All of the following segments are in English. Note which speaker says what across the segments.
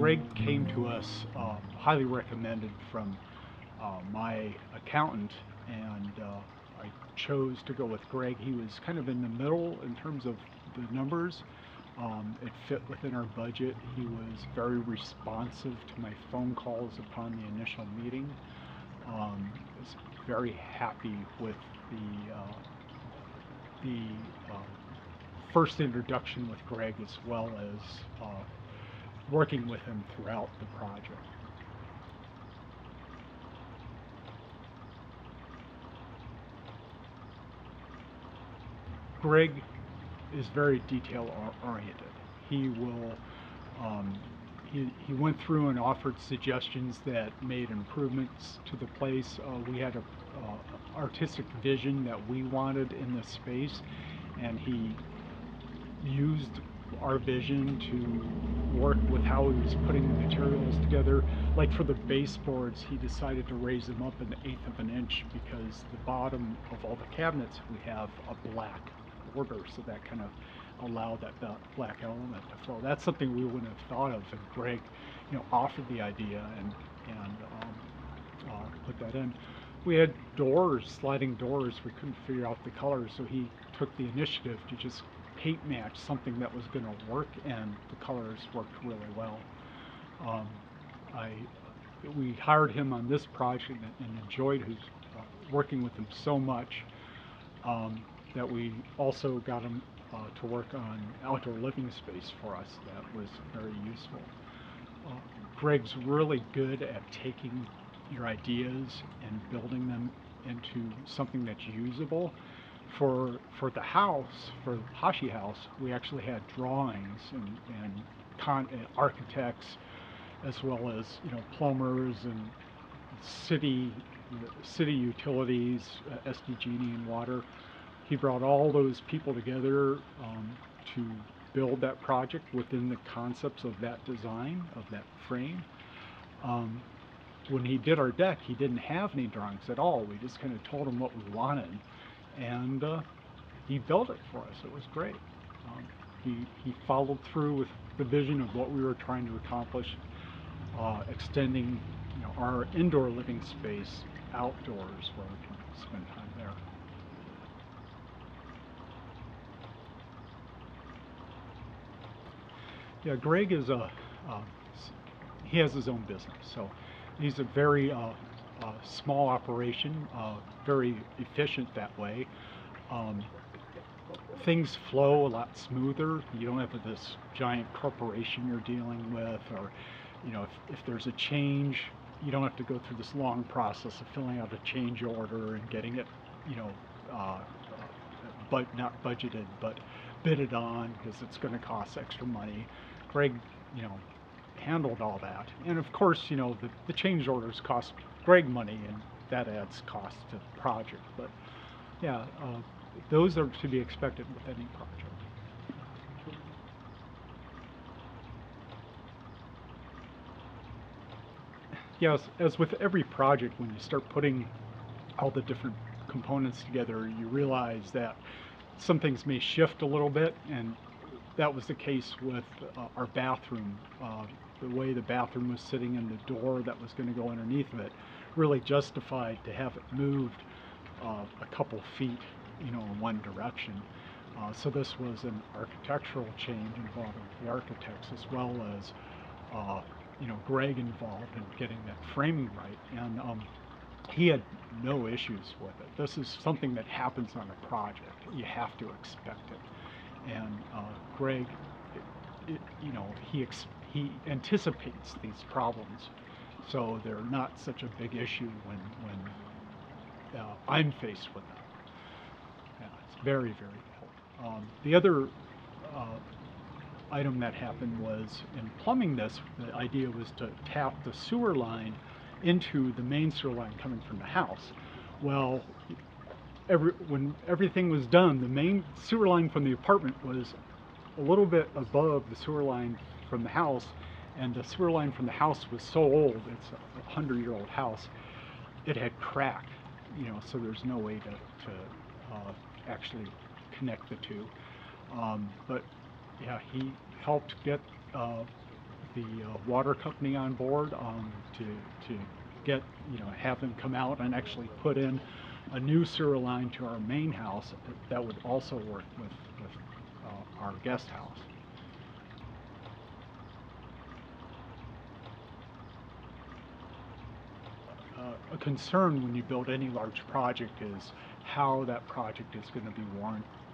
Speaker 1: Gregg came to us highly recommended from my accountant, and I chose to go with Gregg. He was kind of in the middle in terms of the numbers. It fit within our budget. He was very responsive to my phone calls upon the initial meeting. Was very happy with the first introduction with Gregg, as well as working with him throughout the project. Gregg is very detail oriented. He will he went through and offered suggestions that made improvements to the place. We had a artistic vision that we wanted in this space, and he used our vision to work with how he was putting the materials together. Like for the baseboards, he decided to raise them up 1/8 of an inch because the bottom of all the cabinets we have a black border, so that kind of allowed that black element to flow. That's something we wouldn't have thought of, and Gregg, offered the idea and put that in. We had doors, sliding doors. We couldn't figure out the colors, so he took the initiative to just paint match something that was going to work, and the colors worked really well. We hired him on this project and enjoyed working with him so much that we also got him to work on outdoor living space for us. That was very useful. Gregg's really good at taking your ideas and building them into something that's usable. For the house, for HashiHouse, we actually had drawings and architects, as well as plumbers and city utilities, SDG&E and water. He brought all those people together to build that project within the concepts of that design, of that frame. When he did our deck, he didn't have any drawings at all. We just kind of told him what we wanted, and he built it for us. It was great. He followed through with the vision of what we were trying to accomplish, extending our indoor living space outdoors where we can spend time there. Yeah, Gregg is he has his own business, so he's a very small operation, very efficient that way. Things flow a lot smoother. You don't have this giant corporation you're dealing with, or if there's a change, you don't have to go through this long process of filling out a change order and getting it, but not budgeted, but bidded on because it's going to cost extra money. Gregg, handled all that, and of course, the change orders cost Gregg money, and that adds cost to the project. But yeah, those are to be expected with any project. Yes, as with every project, when you start putting all the different components together, you realize that some things may shift a little bit, and that was the case with our bathroom. The way the bathroom was sitting and the door that was going to go underneath of it really justified to have it moved a couple feet, in one direction. So this was an architectural change involving the architects, as well as Gregg involved in getting that framing right, and he had no issues with it. This is something that happens on a project. You have to expect it, and Gregg, he anticipates these problems, so they're not such a big issue when I'm faced with them. Yeah, it's very, very helpful. The other item that happened was, in plumbing this, the idea was to tap the sewer line into the main sewer line coming from the house. Well, when everything was done, the main sewer line from the apartment was a little bit above the sewer line from the house, and the sewer line from the house was so old, it's a 100-year-old house, it had cracked, so there's no way to actually connect the two. But yeah, he helped get the water company on board to get, have them come out and actually put in a new sewer line to our main house that would also work with our guest house. A concern when you build any large project is how that project is going to be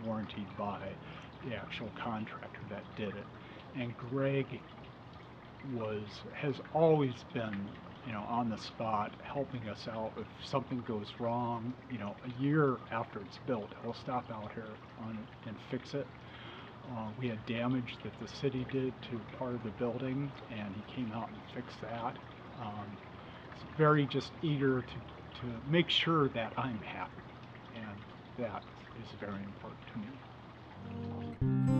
Speaker 1: warranted by the actual contractor that did it. And Gregg has always been, on the spot, helping us out. If something goes wrong, a year after it's built, he'll stop out here and fix it. We had damage that the city did to part of the building, and he came out and fixed that. He's very just eager to make sure that I'm happy, and that is very important to me.